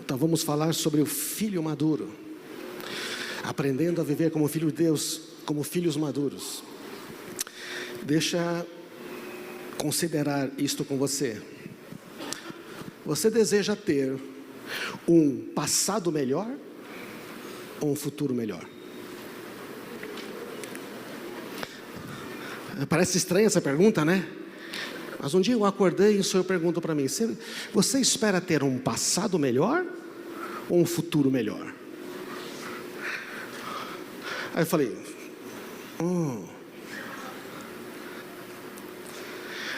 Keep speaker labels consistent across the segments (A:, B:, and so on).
A: Então vamos falar sobre o filho maduro. Aprendendo a viver como filho de Deus, como filhos maduros. Deixa considerar isto com você. Você deseja ter um passado melhor ou um futuro melhor? Parece estranha essa pergunta, né? Mas um dia eu acordei e o Senhor perguntou para mim: você espera ter um passado melhor ou um futuro melhor? Aí eu falei: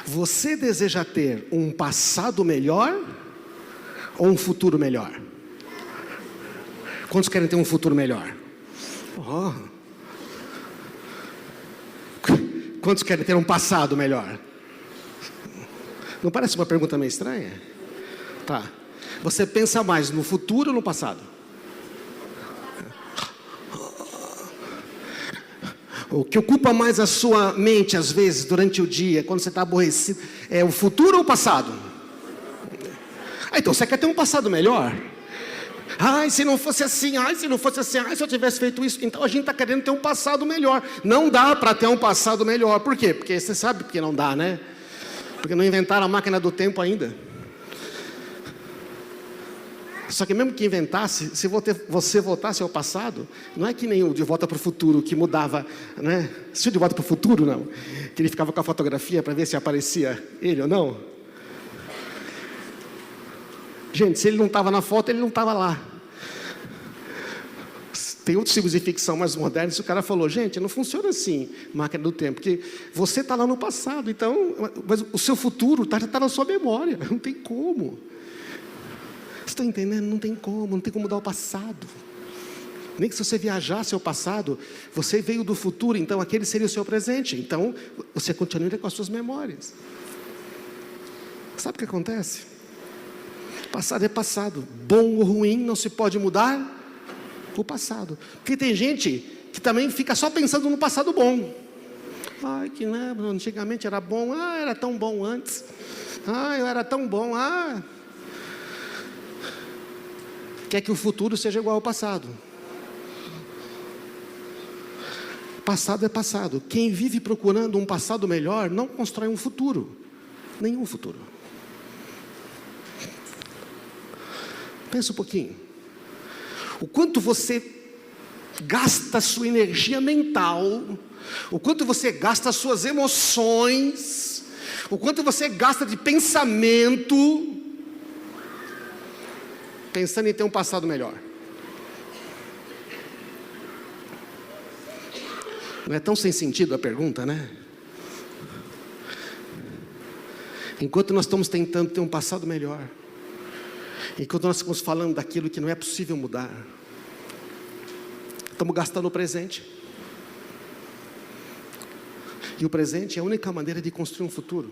A: você deseja ter um passado melhor ou um futuro melhor? Quantos querem ter um futuro melhor? Quantos querem ter um passado melhor? Não parece uma pergunta meio estranha? Tá. Você pensa mais no futuro ou no passado? O que ocupa mais a sua mente, às vezes, durante o dia, quando você está aborrecido, é o futuro ou o passado? Então você quer ter um passado melhor? Ai, se não fosse assim, se eu tivesse feito isso. Então a gente está querendo ter um passado melhor. Não dá para ter um passado melhor. Por quê? Porque você sabe que não dá, né? Porque não inventaram a máquina do tempo ainda. Só que mesmo que inventasse, se você voltasse ao passado, não é que nem o De Volta para o Futuro, que mudava, né? Se o De Volta para o Futuro, não. Que ele ficava com a fotografia para ver se aparecia ele ou não. Gente, se ele não estava na foto, ele não estava lá. Tem outros tipos de ficção mais modernos, o cara falou: gente, não funciona assim, máquina do tempo, porque você está lá no passado, então, mas o seu futuro está na sua memória, não tem como. Você está entendendo? Não tem como mudar o passado. Nem que se você viajasse ao passado, você veio do futuro, então aquele seria o seu presente, então você continuaria com as suas memórias. Sabe o que acontece? Passado é passado, bom ou ruim, não se pode mudar o passado. Porque tem gente que também fica só pensando no passado bom. Ai, que né, antigamente era bom, era tão bom antes. Eu era tão bom, Quer que o futuro seja igual ao passado. Passado é passado. Quem vive procurando um passado melhor não constrói um futuro. Nenhum futuro. Pensa um pouquinho. O quanto você gasta a sua energia mental, o quanto você gasta as suas emoções, o quanto você gasta de pensamento, pensando em ter um passado melhor. Não é tão sem sentido a pergunta, né? Enquanto nós estamos tentando ter um passado melhor, enquanto nós estamos falando daquilo que não é possível mudar, estamos gastando o presente. E o presente é a única maneira de construir um futuro.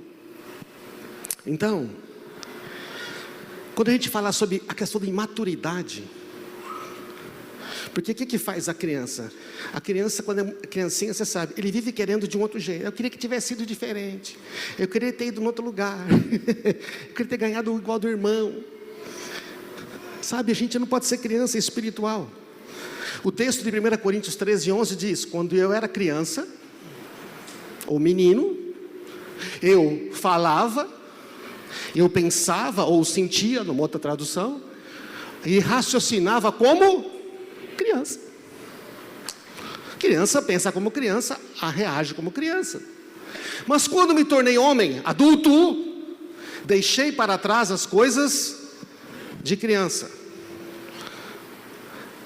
A: Então, quando a gente fala sobre a questão de imaturidade, porque o que faz a criança? A criança, quando é criancinha, você sabe, ele vive querendo de um outro jeito. Eu queria que tivesse sido diferente. Eu queria ter ido em outro lugar. Eu queria ter ganhado igual do irmão. Sabe, a gente não pode ser criança espiritual. O texto de 1 Coríntios 13:11 diz: quando eu era criança, ou menino, eu falava, eu pensava ou sentia, numa outra tradução, e raciocinava como criança. Criança pensa como criança, reage como criança. Mas quando me tornei homem, adulto, deixei para trás as coisas de criança.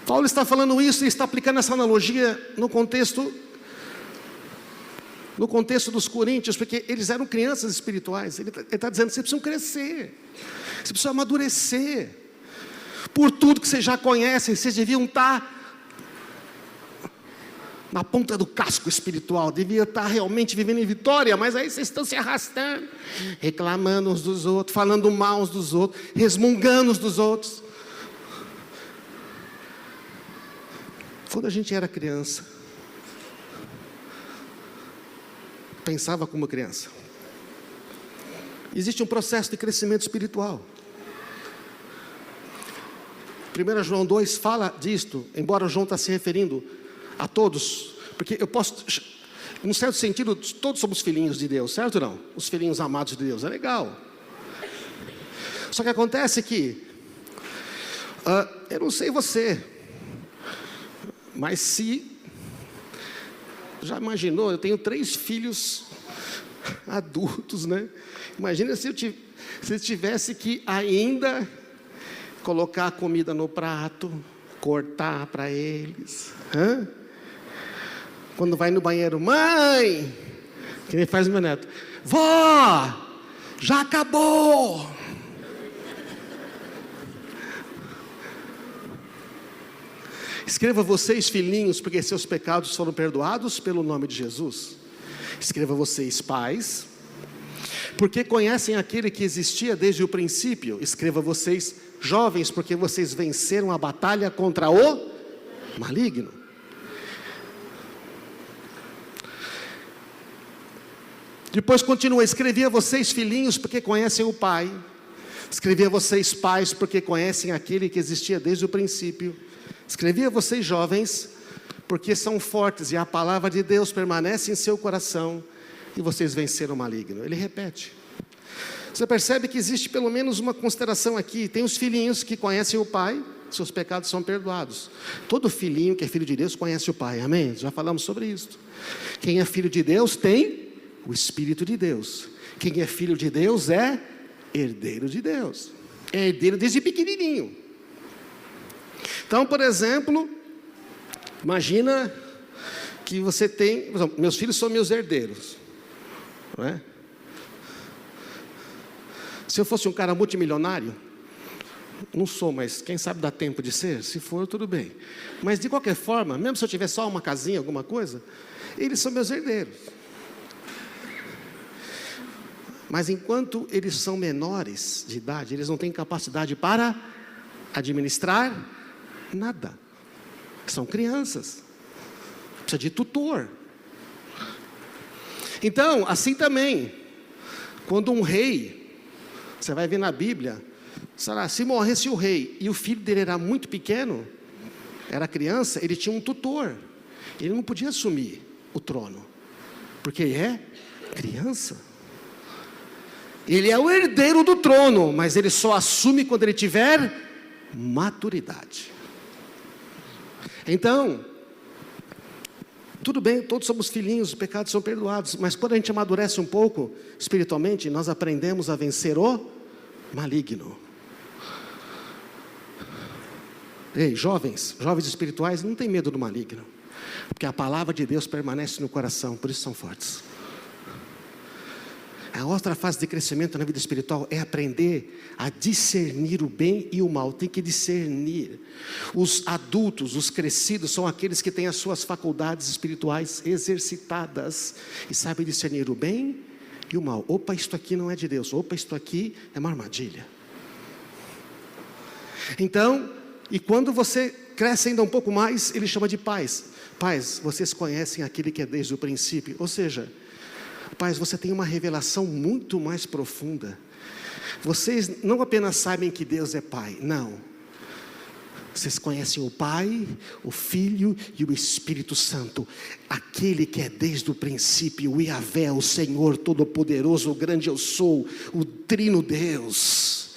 A: Paulo está falando isso e está aplicando essa analogia no contexto dos coríntios, porque eles eram crianças espirituais. Ele está dizendo: vocês precisam crescer, vocês precisam amadurecer. Por tudo que vocês já conhecem, vocês deviam estar na ponta do casco espiritual, deviam estar realmente vivendo em vitória, mas aí vocês estão se arrastando, reclamando uns dos outros, falando mal uns dos outros, resmungando uns dos outros. Quando a gente era criança, pensava como criança. Existe um processo de crescimento espiritual. 1 João 2 fala disto, embora João está se referindo a todos, porque eu posso, num certo sentido, todos somos filhinhos de Deus, certo ou não? Os filhinhos amados de Deus, é legal. Só que acontece que, eu não sei você, mas se, já imaginou, eu tenho 3 filhos adultos, né? Imagina se eu tivesse que ainda colocar a comida no prato, cortar para eles. Quando vai no banheiro, mãe, que nem faz meu neto, vó, já acabou. Escreva vocês, filhinhos, porque seus pecados foram perdoados pelo nome de Jesus. Escreva vocês, pais, porque conhecem aquele que existia desde o princípio. Escreva vocês, jovens, porque vocês venceram a batalha contra o maligno. Depois continua, escrevi a vocês, filhinhos, porque conhecem o Pai. Escrevi a vocês, pais, porque conhecem aquele que existia desde o princípio. Escrevi a vocês, jovens, porque são fortes e a palavra de Deus permanece em seu coração e vocês venceram o maligno. Ele repete. Você percebe que existe pelo menos uma consideração aqui. Tem os filhinhos que conhecem o Pai, seus pecados são perdoados. Todo filhinho que é filho de Deus conhece o Pai, amém? Já falamos sobre isso. Quem é filho de Deus tem o Espírito de Deus. Quem é filho de Deus é herdeiro de Deus. É herdeiro desde pequenininho. Então, por exemplo, imagina que você tem, por exemplo, meus filhos são meus herdeiros, não é? Se eu fosse um cara multimilionário, não sou, mas quem sabe dá tempo de ser, se for, tudo bem. Mas de qualquer forma, mesmo se eu tiver só uma casinha, alguma coisa, eles são meus herdeiros. Mas enquanto eles são menores de idade, eles não têm capacidade para administrar nada. São crianças. Precisa de tutor. Então, assim também, quando um rei, você vai ver na Bíblia, se morresse o rei e o filho dele era muito pequeno, era criança, ele tinha um tutor. Ele não podia assumir o trono, porque é criança. Ele é o herdeiro do trono, mas ele só assume quando ele tiver maturidade. Então, tudo bem, todos somos filhinhos, os pecados são perdoados, mas quando a gente amadurece um pouco espiritualmente, nós aprendemos a vencer o maligno. Ei, jovens espirituais, não tem medo do maligno, porque a palavra de Deus permanece no coração, por isso são fortes. A outra fase de crescimento na vida espiritual é aprender a discernir o bem e o mal. Tem que discernir. Os adultos, os crescidos, são aqueles que têm as suas faculdades espirituais exercitadas e sabem discernir o bem e o mal. Opa, isto aqui não é de Deus. Opa, isto aqui é uma armadilha. Então, e quando você cresce ainda um pouco mais, ele chama de pais. Pais, vocês conhecem aquele que é desde o princípio. Ou seja, pais, você tem uma revelação muito mais profunda. Vocês não apenas sabem que Deus é Pai, não. Vocês conhecem o Pai, o Filho e o Espírito Santo. Aquele que é desde o princípio, o Yahvé, o Senhor Todo-Poderoso, o grande eu sou, o Trino Deus.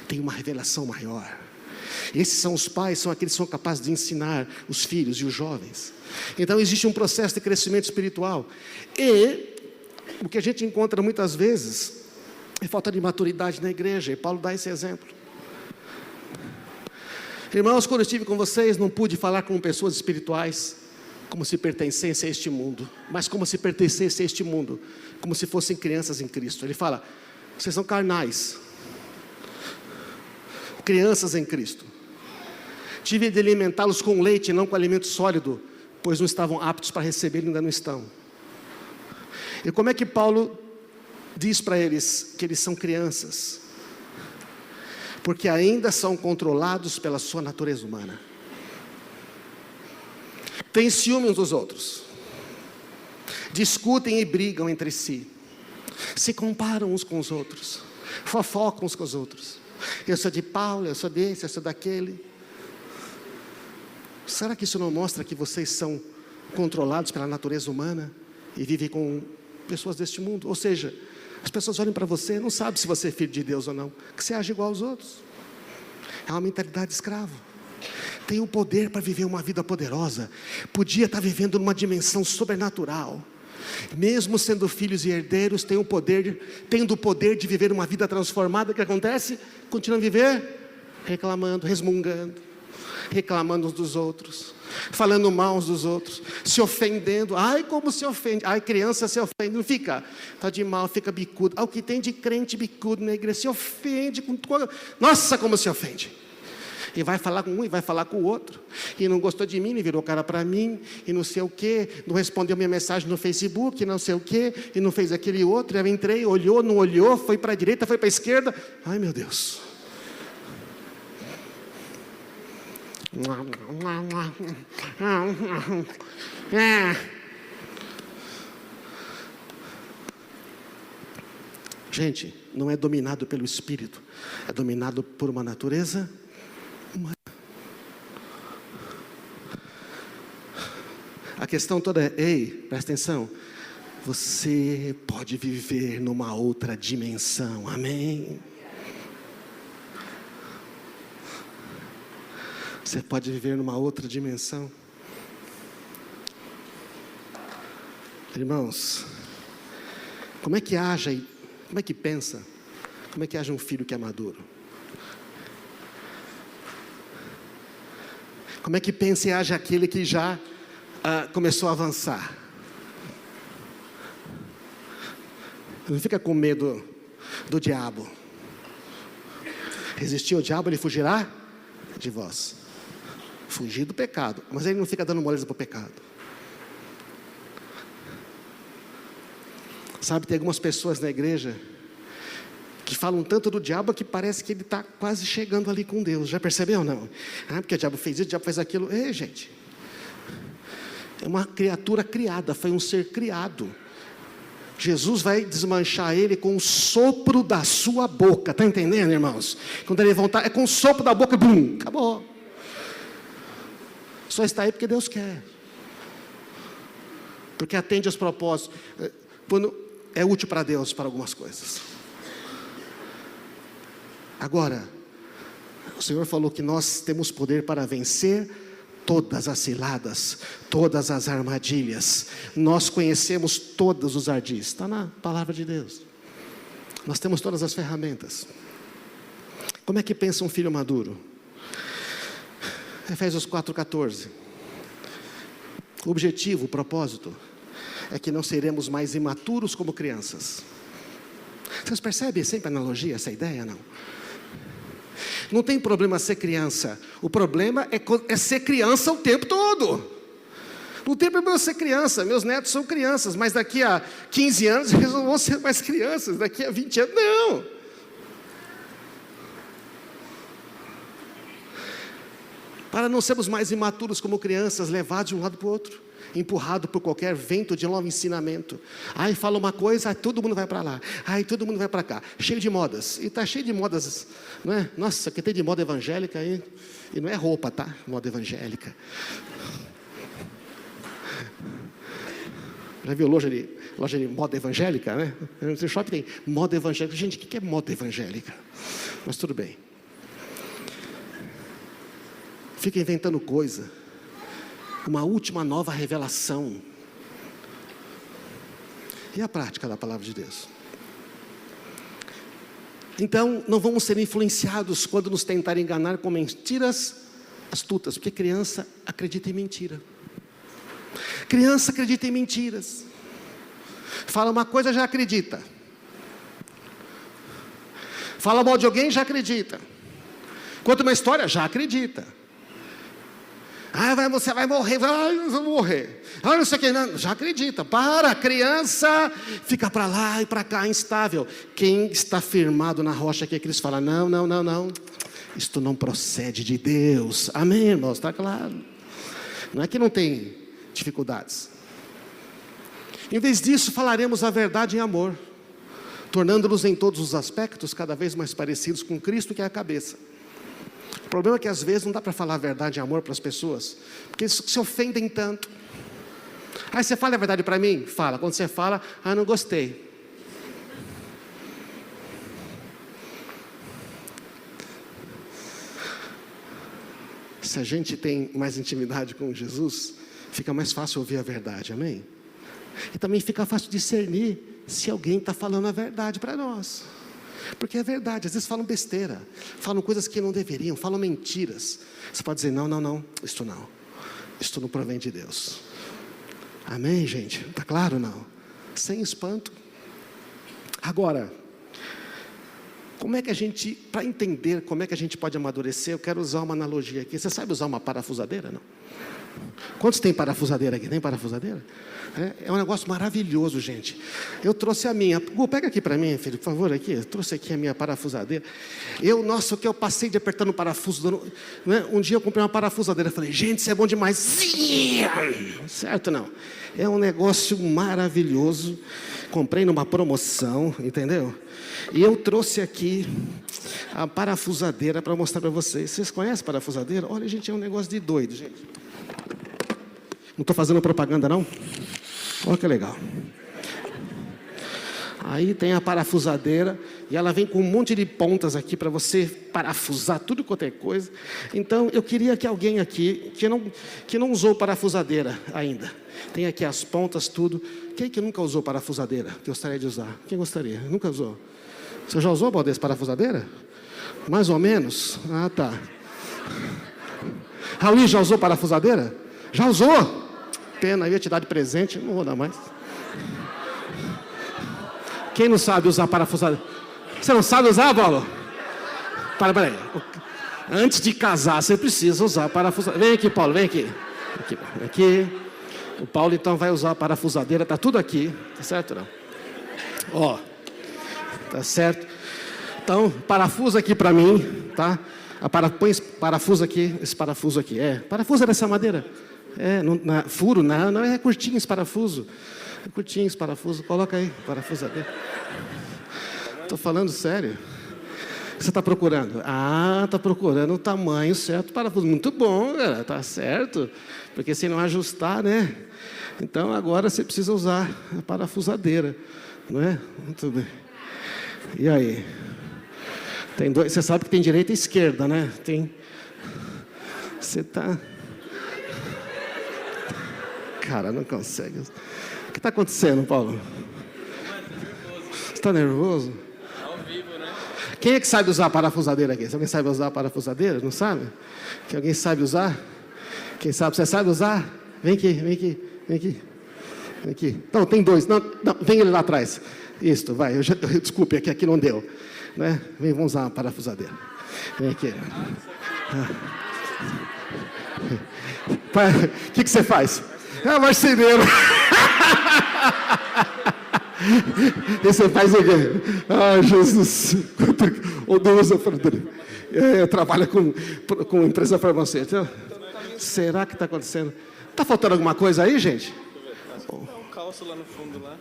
A: Tem uma revelação maior. Esses são os pais, são aqueles que são capazes de ensinar os filhos e os jovens. Então existe um processo de crescimento espiritual. E o que a gente encontra muitas vezes é falta de maturidade na igreja, e Paulo dá esse exemplo. Irmãos, quando eu estive com vocês, não pude falar com pessoas espirituais como se pertencessem a este mundo, mas como se pertencessem a este mundo, como se fossem crianças em Cristo. Ele fala, vocês são carnais, crianças em Cristo. Tive de alimentá-los com leite e não com alimento sólido, pois não estavam aptos para receber e ainda não estão. E como é que Paulo diz para eles que eles são crianças? Porque ainda são controlados pela sua natureza humana. Têm ciúme uns dos outros. Discutem e brigam entre si. Se comparam uns com os outros. Fofocam uns com os outros. Eu sou de Paulo, eu sou desse, eu sou daquele. Será que isso não mostra que vocês são controlados pela natureza humana e vivem com pessoas deste mundo? Ou seja, as pessoas olham para você, não sabem se você é filho de Deus ou não, que você age igual aos outros. É uma mentalidade de escravo. Tem o poder para viver uma vida poderosa, podia estar vivendo numa dimensão sobrenatural, mesmo sendo filhos e herdeiros, tendo o poder de viver uma vida transformada. O que acontece? Continua a viver reclamando, resmungando, reclamando uns dos outros, falando mal uns dos outros, se ofendendo. Ai, como se ofende. Ai, criança se ofende, não fica, está de mal, fica bicudo. O que tem de crente bicudo na igreja, se ofende com toda. Nossa, como se ofende. E vai falar com um e vai falar com o outro, e não gostou de mim, e virou cara para mim, e não sei o que, não respondeu minha mensagem no Facebook, e não sei o que, e não fez aquele outro. Eu entrei, olhou, não olhou, foi para a direita, foi para a esquerda. Ai, meu Deus. Gente, não é dominado pelo Espírito, é dominado por uma natureza humana. A questão toda é: ei, presta atenção, você pode viver numa outra dimensão, amém? Você pode viver numa outra dimensão. Irmãos, como é que age, como é que pensa, como é que age um filho que é maduro? Como é que pensa e age aquele que já começou a avançar? Não fica com medo do diabo. Resistir ao diabo, ele fugirá de vós. Fugir do pecado, mas ele não fica dando moleza para o pecado. Sabe, tem algumas pessoas na igreja que falam tanto do diabo que parece que ele está quase chegando ali com Deus. Já percebeu ou não? Porque o diabo fez isso, o diabo fez aquilo. Ei, gente, é uma criatura criada, foi um ser criado. Jesus vai desmanchar ele com o sopro da sua boca. Está entendendo, irmãos? Quando ele voltar, é com o sopro da boca, bum, acabou. Só está aí porque Deus quer, porque atende aos propósitos, quando é útil para Deus para algumas coisas. Agora, o Senhor falou que nós temos poder para vencer todas as ciladas, todas as armadilhas. Nós conhecemos todos os ardis, está na palavra de Deus. Nós temos todas as ferramentas. Como é que pensa um filho maduro? Efésios 4,14. O objetivo, o propósito é que não seremos mais imaturos como crianças. Vocês percebem sempre a analogia, essa ideia, não? Não tem problema ser criança. O problema é ser criança o tempo todo. Não tem problema ser criança. Meus netos são crianças, mas daqui a 15 anos eles não vão ser mais crianças. Daqui a 20 anos, não. Para não sermos mais imaturos como crianças, levados de um lado para o outro, empurrado por qualquer vento de novo ensinamento. Aí fala uma coisa, aí todo mundo vai para lá, aí todo mundo vai para cá, cheio de modas, e está cheio de modas, não é? Nossa, que tem de moda evangélica aí, e não é roupa, tá? Moda evangélica. Já viu loja de moda evangélica, né? No shopping tem moda evangélica. Gente, o que é moda evangélica? Mas tudo bem. Fica inventando coisa. Uma última nova revelação. E a prática da palavra de Deus? Então, não vamos ser influenciados quando nos tentarem enganar com mentiras astutas, porque criança acredita em mentira. Criança acredita em mentiras. Fala uma coisa, já acredita. Fala mal de alguém, já acredita. Conta uma história, já acredita. Você vai morrer, eu vou morrer. Não sei o que, não, já acredita. Para, criança fica para lá e para cá, instável. Quem está firmado na rocha aqui é que eles falam: não, isto não procede de Deus. Amém, irmãos, está claro. Não é que não tem dificuldades. Em vez disso, falaremos a verdade em amor, tornando-nos em todos os aspectos cada vez mais parecidos com Cristo, que é a cabeça. O problema é que às vezes não dá para falar a verdade e amor para as pessoas, porque eles se ofendem tanto. Aí você fala a verdade para mim? Fala. Quando você fala, não gostei. Se a gente tem mais intimidade com Jesus, fica mais fácil ouvir a verdade, amém? E também fica fácil discernir se alguém está falando a verdade para nós. Porque é verdade, às vezes falam besteira, falam coisas que não deveriam, falam mentiras. Você pode dizer, não, isto não provém de Deus. Amém, gente? Está claro, não? Sem espanto. Agora, como é que a gente, para entender como é que a gente pode amadurecer, eu quero usar uma analogia aqui. Você sabe usar uma parafusadeira, não? Quantos tem parafusadeira aqui? Tem parafusadeira? É um negócio maravilhoso, gente. Eu trouxe a minha. Pega aqui para mim, filho, por favor, aqui. Eu trouxe aqui a minha parafusadeira. O que eu passei de apertando o parafuso. Né? Um dia eu comprei uma parafusadeira. Falei, gente, isso é bom demais. Certo, não? É um negócio maravilhoso. Comprei numa promoção, entendeu? E eu trouxe aqui a parafusadeira para mostrar para vocês. Vocês conhecem parafusadeira? Olha, gente, é um negócio de doido, gente. Não estou fazendo propaganda, não? Olha que legal. Aí tem a parafusadeira e ela vem com um monte de pontas aqui para você parafusar tudo quanto é coisa. Então, eu queria que alguém aqui que não usou parafusadeira ainda. Tem aqui as pontas, tudo. Quem que nunca usou parafusadeira? Que gostaria de usar? Quem gostaria? Nunca usou? Você já usou, Valdez, parafusadeira? Mais ou menos? Ah, tá. Raul, já usou parafusadeira? Já usou? Pena, eu ia te dar de presente, não vou dar mais. Quem não sabe usar parafusadeira? Você não sabe usar, Paulo? Para aí. Antes de casar, você precisa usar parafusadeira. Vem aqui, Paulo, vem aqui. Aqui. O Paulo, então, vai usar a parafusadeira. Está tudo aqui. Tá certo, não? Ó. Tá certo. Então, parafusa aqui para mim, tá? Põe esse parafuso aqui. Esse parafuso aqui. Parafusa dessa madeira. Furo, não, é curtinho esse parafuso. É curtinho esse parafuso. Coloca aí, parafusadeira. Estou falando sério. O que você está procurando? Está procurando o tamanho certo. Parafuso, muito bom, cara, tá certo. Porque se não ajustar, né? Então agora você precisa usar a parafusadeira, não é? Muito bem. E aí? Tem dois, você sabe que tem direita e esquerda, né? Tem. Você está. Cara, não consegue. O que está acontecendo, Paulo? Você está nervoso? Ao vivo, né? Quem é que sabe usar a parafusadeira aqui? Se alguém sabe usar a parafusadeira, não sabe? Que alguém sabe usar? Quem sabe? Você sabe usar? Vem aqui, vem aqui, vem aqui. Vem aqui. Não, tem dois. Não, vem ele lá atrás. Isso, vai. Desculpe, aqui não deu. Né? Vem, vamos usar a parafusadeira. Vem aqui. O que você faz? Marceneiro. E você faz o quê? Jesus. Trabalha com empresa farmacêutica. Será que está acontecendo? Está faltando alguma coisa aí, gente?
B: Tá um calço lá no fundo lá.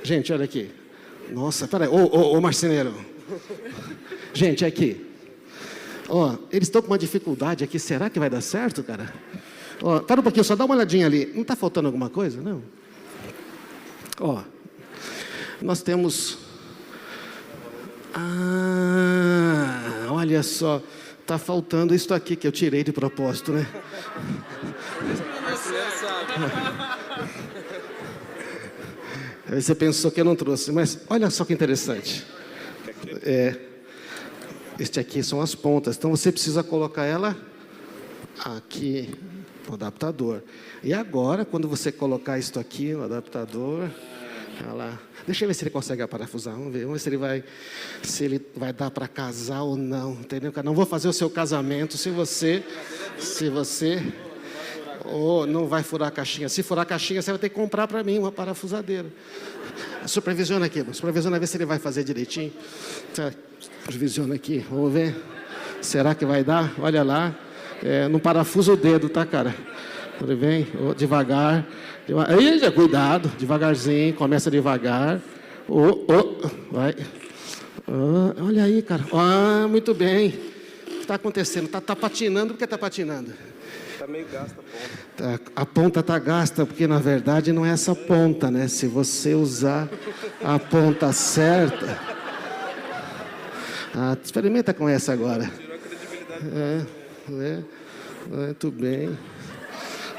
A: Gente, olha aqui. Nossa, peraí. Ô marceneiro. Gente, aqui. Eles estão com uma dificuldade aqui. Será que vai dar certo, cara? Para um pouquinho, só dá uma olhadinha ali. Não está faltando alguma coisa? Não. Nós temos... olha só. Está faltando isso aqui que eu tirei de propósito, né? Aí você pensou que eu não trouxe. Mas olha só que interessante. Este aqui são as pontas. Então você precisa colocar ela aqui no adaptador. E agora, quando você colocar isto aqui no adaptador, lá, deixa eu ver se ele consegue parafusar. Vamos ver se ele vai dar para casar ou não, entendeu? Não vou fazer o seu casamento se você não vai furar a caixinha. Se furar a caixinha, você vai ter que comprar para mim uma parafusadeira. Supervisiona aqui, supervisiona, ver se ele vai fazer direitinho. Supervisiona aqui, vamos ver. Será que vai dar? Olha lá. Não parafusa o dedo, tá, cara? Ele vem, devagar. Aí, cuidado, devagarzinho, começa devagar. Vai. Olha aí, cara. Muito bem. está acontecendo? Está patinando, por que está patinando?
B: Tá meio gasta a ponta.
A: A ponta está gasta, porque na verdade não é essa ponta, né? Se você usar a ponta certa... experimenta com essa agora.
B: Tirou a credibilidade.
A: Muito bem.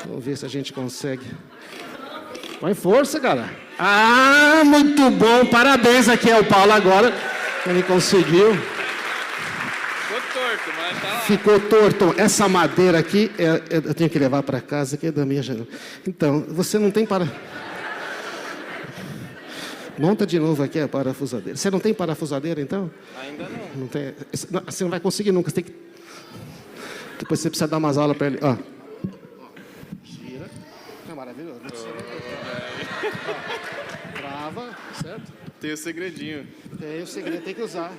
A: Vamos ver se a gente consegue. Põe força, cara. Muito bom. Parabéns aqui ao Paulo agora. Ele conseguiu.
B: Ficou torto, mas tá lá.
A: Ficou torto. Essa madeira aqui, eu tenho que levar para casa, que é da minha janela. Então, você não tem para... Monta de novo aqui a parafusadeira. Você não tem parafusadeira, então?
B: Ainda não.
A: Não tem. Você não vai conseguir nunca. Você tem que... Depois você precisa dar umas aulas para ele. Ó. Gira. É maravilhoso. Trava, certo?
B: Tem o segredinho.
A: Tem o segredo, tem que usar.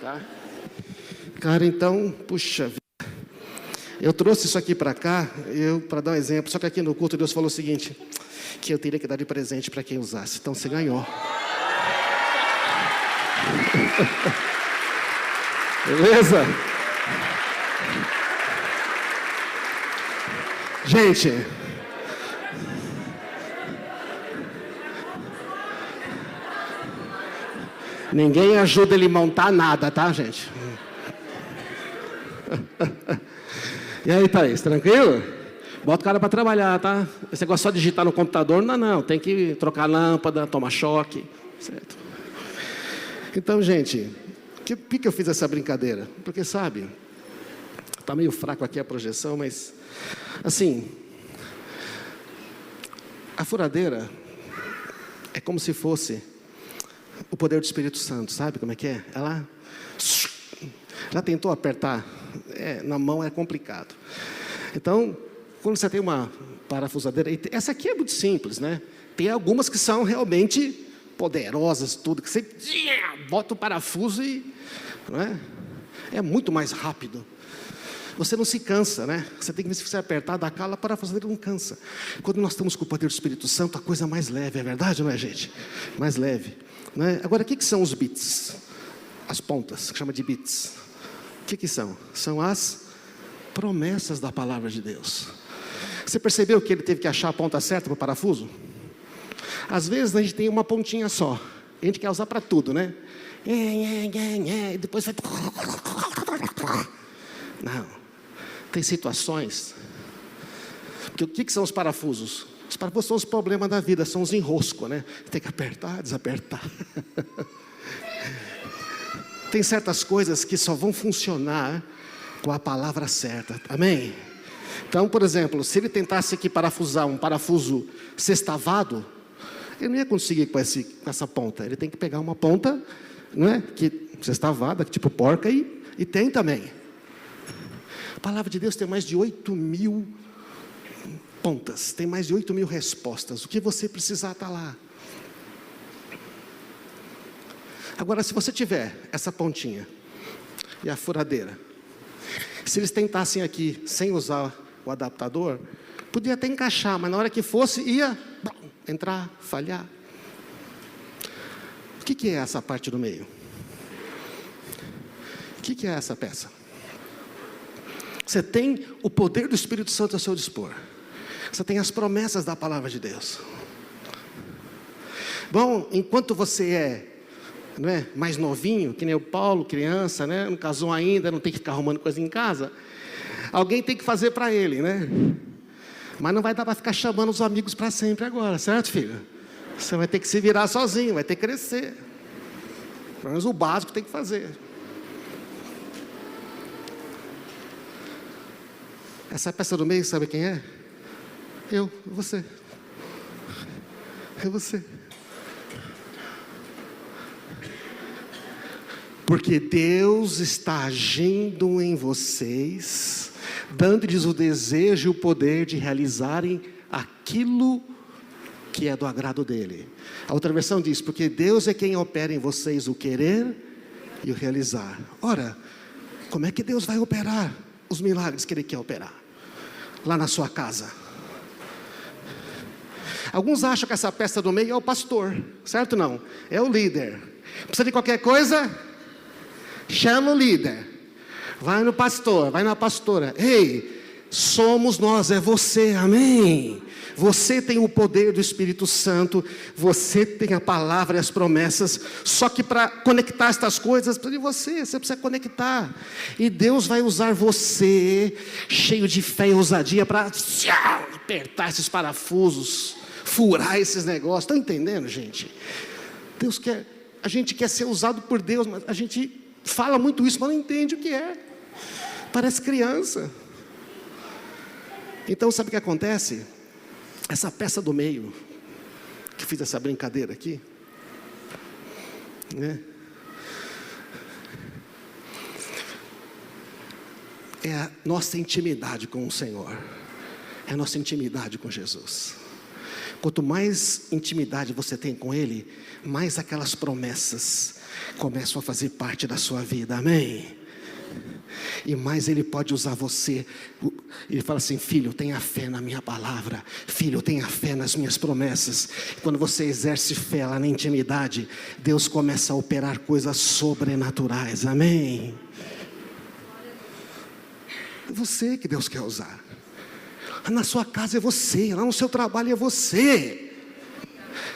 A: Tá? Cara, então, puxa vida. Eu trouxe isso aqui para cá, para dar um exemplo. Só que aqui no culto Deus falou o seguinte, que eu teria que dar de presente para quem usasse. Então você ganhou. Beleza? Gente, ninguém ajuda ele a montar nada, tá, gente? E aí, Thaís, tranquilo? Bota o cara para trabalhar, tá? Esse negócio só digitar no computador, não. Tem que trocar lâmpada, tomar choque, certo? Então, gente, por que eu fiz essa brincadeira? Porque, sabe, está meio fraco aqui a projeção, mas, assim, a furadeira é como se fosse o poder do Espírito Santo, sabe como é que é? Ela tentou apertar, na mão é complicado. Então, quando você tem uma parafusadeira, essa aqui é muito simples, né? Tem algumas que são realmente poderosas, tudo, que você bota o parafuso e... Não é? É muito mais rápido. Você não se cansa, né? Você tem que ver se você apertar, dar cala, a parafusadeira não cansa. Quando nós estamos com o poder do Espírito Santo, a coisa mais leve, é verdade, não é, gente? Mais leve. Não é? Agora, o que são os bits? As pontas, que chama de bits. O que são? São as promessas da palavra de Deus. Você percebeu que ele teve que achar a ponta certa para o parafuso? Às vezes a gente tem uma pontinha só. A gente quer usar para tudo, né? E depois vai... Não. Tem situações... Porque o que são os parafusos? Os parafusos são os problemas da vida, são os enroscos, né? Tem que apertar, desapertar. Tem certas coisas que só vão funcionar com a palavra certa, amém? Então, por exemplo, se ele tentasse aqui parafusar um parafuso sextavado, ele não ia conseguir com essa ponta. Ele tem que pegar uma ponta, não é? Sextavada, tipo porca, e tem também. A palavra de Deus tem mais de 8.000 pontas, tem mais de 8.000 respostas. O que você precisar está lá. Agora, se você tiver essa pontinha e a furadeira, se eles tentassem aqui, sem usar o adaptador, podia até encaixar, mas na hora que fosse, ia entrar, falhar. O que é essa parte do meio? O que é essa peça? Você tem o poder do Espírito Santo a seu dispor. Você tem as promessas da palavra de Deus. Bom, enquanto você não é, mais novinho, que nem o Paulo, criança, né? Não casou ainda, não tem que ficar arrumando coisa em casa. Alguém tem que fazer para ele, né? Mas não vai dar para ficar chamando os amigos para sempre agora, certo, filho? Você vai ter que se virar sozinho, vai ter que crescer. Pelo menos o básico tem que fazer. Essa peça do meio, sabe quem é? Eu, você. É você. Porque Deus está agindo em vocês, dando-lhes o desejo e o poder de realizarem aquilo que é do agrado dEle. A outra versão diz, porque Deus é quem opera em vocês o querer e o realizar. Ora, como é que Deus vai operar os milagres que Ele quer operar? Lá na sua casa. Alguns acham que essa peça do meio é o pastor, certo? Não, é o líder. Precisa de qualquer coisa? Chama o líder. vai no pastor, vai na pastora. Ei, somos nós, é você, amém? Você tem o poder do Espírito Santo, você tem a palavra e as promessas, só que para conectar estas coisas, você precisa conectar, e Deus vai usar você, cheio de fé e ousadia, para apertar esses parafusos, furar esses negócios, estão entendendo, gente? Deus quer, a gente quer ser usado por Deus, mas a gente fala muito isso, mas não entende o que é, parece criança. Então sabe o que acontece? Essa peça do meio, que fiz essa brincadeira aqui, né? É a nossa intimidade com o Senhor, é a nossa intimidade com Jesus. Quanto mais intimidade você tem com Ele, mais aquelas promessas começam a fazer parte da sua vida, amém? E mais Ele pode usar você. Ele fala assim: filho, tenha fé na minha palavra, filho, tenha fé nas minhas promessas. Quando você exerce fé lá na intimidade, Deus começa a operar coisas sobrenaturais, amém? É você que Deus quer usar. Na sua casa é você, lá no seu trabalho é você,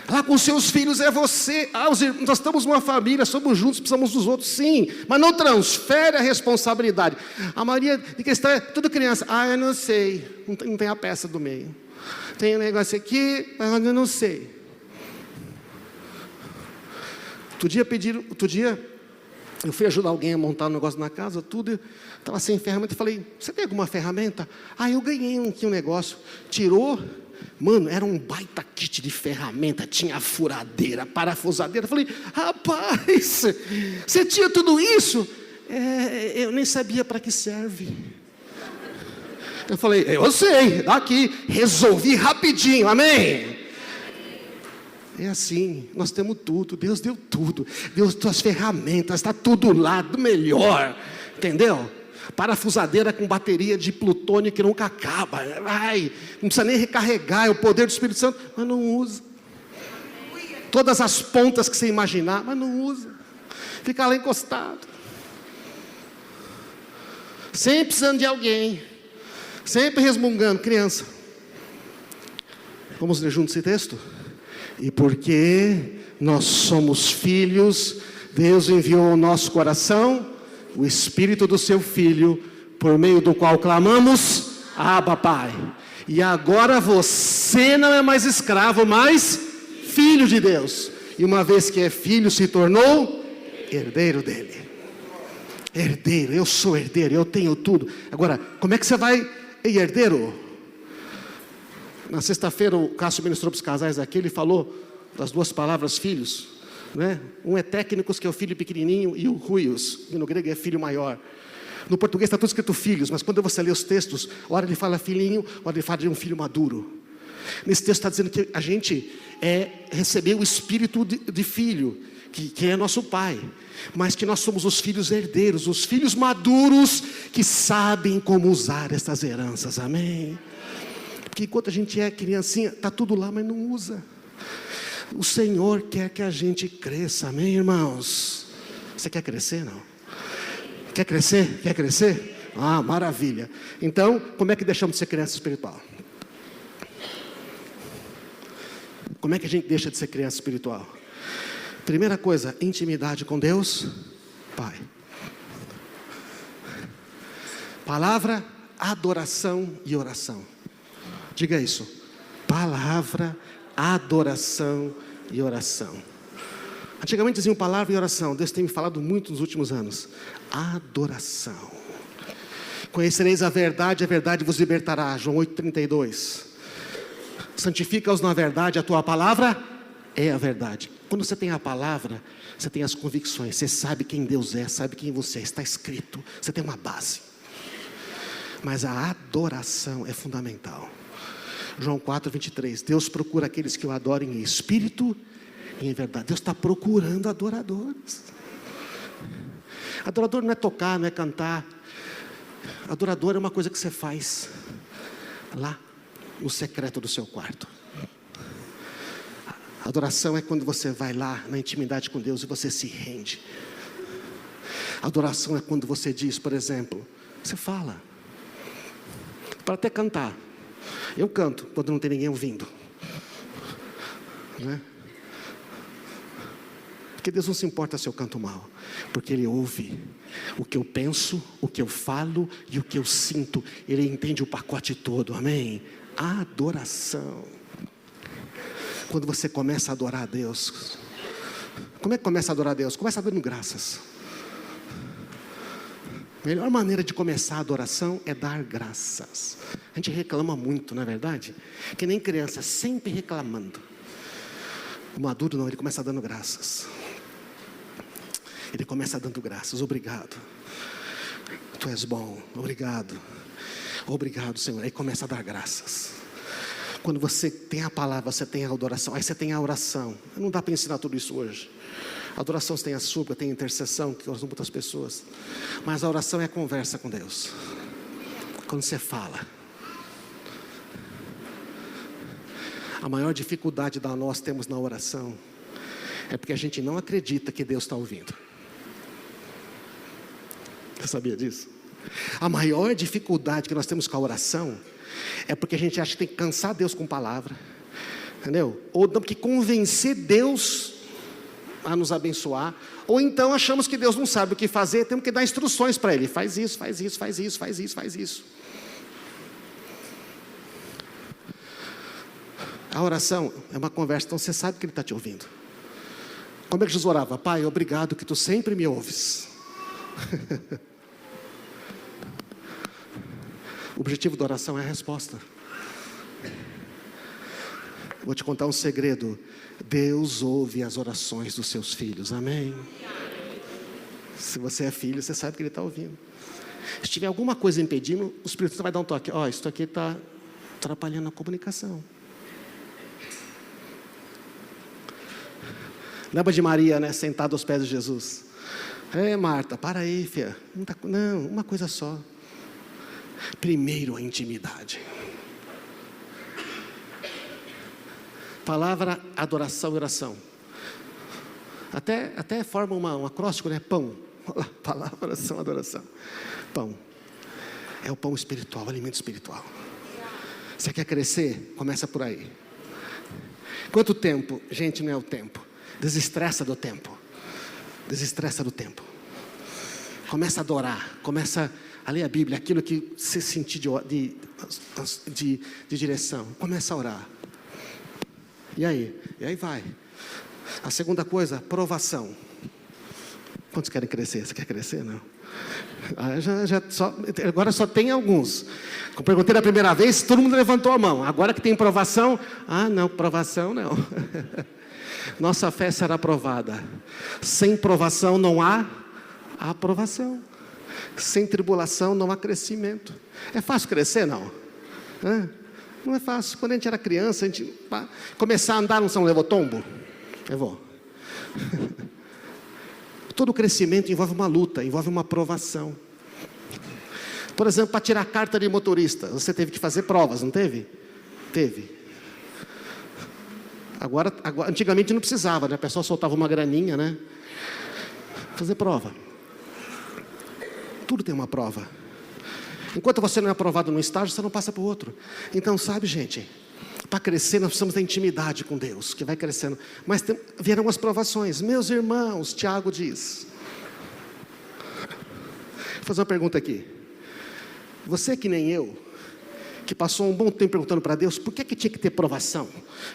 A: lá com seus filhos é você. Nós estamos numa família, somos juntos, precisamos dos outros, sim, mas não transfere a responsabilidade. A maioria de questão é tudo criança. Eu não sei, não tem a peça do meio, tem um negócio aqui, mas eu não sei. Outro dia eu fui ajudar alguém a montar um negócio na casa, tudo, estava sem ferramenta, eu falei: você tem alguma ferramenta? Eu ganhei aqui um negócio. Tirou, mano, era um baita kit de ferramenta, tinha furadeira, parafusadeira. Eu falei: rapaz, você tinha tudo isso? Eu nem sabia para que serve. Eu falei: eu sei, daqui, resolvi rapidinho, amém? É assim, nós temos tudo, Deus deu tudo, Deus deu as ferramentas, está tudo lá, do melhor, entendeu? Parafusadeira com bateria de plutônio que nunca acaba, não precisa nem recarregar, é o poder do Espírito Santo, mas não usa. Todas as pontas que você imaginar, mas não usa, fica lá encostado, sempre precisando de alguém, sempre resmungando. Criança, vamos ler juntos esse texto? E porque nós somos filhos, Deus enviou ao nosso coração o Espírito do seu Filho, por meio do qual clamamos: Abba, Pai. E agora você não é mais escravo, mas filho de Deus. E uma vez que é filho, se tornou herdeiro dele. Herdeiro, eu sou herdeiro, eu tenho tudo. Agora, como é que você vai, ei, herdeiro? Na sexta-feira o Cássio ministrou para os casais aqui, ele falou das duas palavras filhos, né? Um é técnicos, que é o filho pequenininho, e o huios, que no grego é filho maior. No português está tudo escrito filhos, mas quando você lê os textos, hora ele fala filhinho, hora ele fala de um filho maduro. Nesse texto está dizendo que a gente recebeu o espírito de filho, que é nosso pai, mas que nós somos os filhos herdeiros, os filhos maduros, que sabem como usar estas heranças, amém? Porque enquanto a gente é criancinha, está tudo lá, mas não usa. O Senhor quer que a gente cresça, amém, irmãos? Você quer crescer, não? Quer crescer? Quer crescer? Maravilha. Então, como é que deixamos de ser criança espiritual? Como é que a gente deixa de ser criança espiritual? Primeira coisa, intimidade com Deus, Pai. Palavra, adoração e oração. Diga isso: palavra, adoração e oração. Antigamente diziam palavra e oração. Deus tem me falado muito nos últimos anos. Adoração. Conhecereis a verdade vos libertará. João 8,32. Santifica-os na verdade, a tua palavra é a verdade. Quando você tem a palavra, você tem as convicções, você sabe quem Deus é, sabe quem você é, está escrito, você tem uma base. Mas a adoração é fundamental. João 4,23, Deus procura aqueles que o adorem em espírito e em verdade. Deus está procurando adoradores. Adorador não é tocar, não é cantar. Adorador é uma coisa que você faz lá no secreto do seu quarto. Adoração é quando você vai lá na intimidade com Deus e você se rende. Adoração é quando você diz, por exemplo, você fala. Para até cantar. Eu canto quando não tem ninguém ouvindo. Né? Porque Deus não se importa se eu canto mal, porque Ele ouve o que eu penso, o que eu falo e o que eu sinto. Ele entende o pacote todo, amém? Adoração. Quando você começa a adorar a Deus, como é que começa a adorar a Deus? Começa dando graças. A melhor maneira de começar a adoração é dar graças. A gente reclama muito, não é verdade? Que nem criança, sempre reclamando. O maduro não, ele começa dando graças. Ele começa dando graças. Obrigado. Tu és bom. Obrigado. Obrigado, Senhor. Aí começa a dar graças. Quando você tem a palavra, você tem a adoração. Aí você tem a oração. Não dá para ensinar tudo isso hoje. A adoração você tem a súplica, tem a intercessão, que usam muitas pessoas. Mas a oração é a conversa com Deus. Quando você fala. A maior dificuldade da nós temos na oração é porque a gente não acredita que Deus está ouvindo. Você sabia disso? A maior dificuldade que nós temos com a oração é porque a gente acha que tem que cansar Deus com palavra, entendeu? Ou tem que convencer Deus a nos abençoar, ou então achamos que Deus não sabe o que fazer, temos que dar instruções para Ele. Faz isso, faz isso, faz isso, faz isso, faz isso. A oração é uma conversa, então você sabe que Ele está te ouvindo. Como é que Jesus orava? Pai, obrigado que Tu sempre me ouves. O objetivo da oração é a resposta. Vou te contar um segredo. Deus ouve as orações dos seus filhos, amém? Se você é filho, você sabe que Ele está ouvindo. Se tiver alguma coisa impedindo, o Espírito Santo vai dar um toque. Ó, isso aqui está atrapalhando a comunicação. Lembra de Maria, né, sentada aos pés de Jesus? Marta, para aí, filha. Não, uma coisa só. Primeiro a intimidade. Palavra, adoração e oração. Até forma um acróstico, né? Pão. Palavra, oração, adoração. Pão. É o pão espiritual, o alimento espiritual. Você quer crescer? Começa por aí. Quanto tempo? Gente, não é o tempo. Desestressa do tempo. Desestressa do tempo. Começa a adorar. Começa a ler a Bíblia. Aquilo que você sentir de direção. Começa a orar. E aí vai. A segunda coisa, provação. Quantos querem crescer? Você quer crescer? Não? Agora só tem alguns. Eu perguntei da primeira vez, todo mundo levantou a mão. Agora que tem provação, não, provação não. Nossa fé será aprovada. Sem provação não há aprovação. Sem tribulação não há crescimento. É fácil crescer, não? Não é fácil. Quando a gente era criança, a gente começar a andar no São Levou tombo. Levou. Todo crescimento envolve uma luta, envolve uma provação. Por exemplo, para tirar a carta de motorista, você teve que fazer provas, não teve? Teve. Agora, antigamente não precisava, né? A pessoa soltava uma graninha, né? Fazer prova. Tudo tem uma prova. Enquanto você não é aprovado num estágio, você não passa para o outro. Então, sabe, gente, para crescer nós precisamos da intimidade com Deus, que vai crescendo. Mas vieram as provações. Meus irmãos, Tiago diz. Vou fazer uma pergunta aqui. Você que nem eu, que passou um bom tempo perguntando para Deus, por que tinha que ter provação?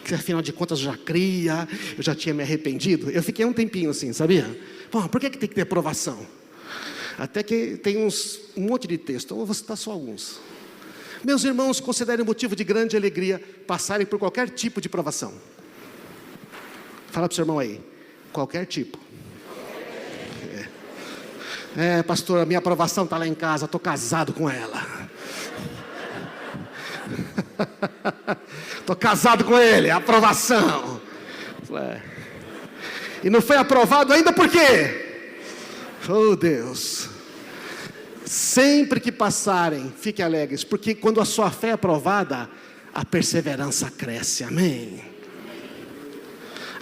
A: Que afinal de contas eu já cria, eu já tinha me arrependido. Eu fiquei um tempinho assim, sabia? Bom, por que tem que ter provação? Até que tem um monte de texto, eu vou citar só alguns. Meus irmãos, considerem motivo de grande alegria passarem por qualquer tipo de provação. Fala para o seu irmão aí, qualquer tipo. Pastor, a minha aprovação está lá em casa, estou casado com ela. Estou casado com ele, aprovação. E não foi aprovado ainda por quê? Oh Deus, sempre que passarem, fiquem alegres, porque quando a sua fé é aprovada, a perseverança cresce, amém?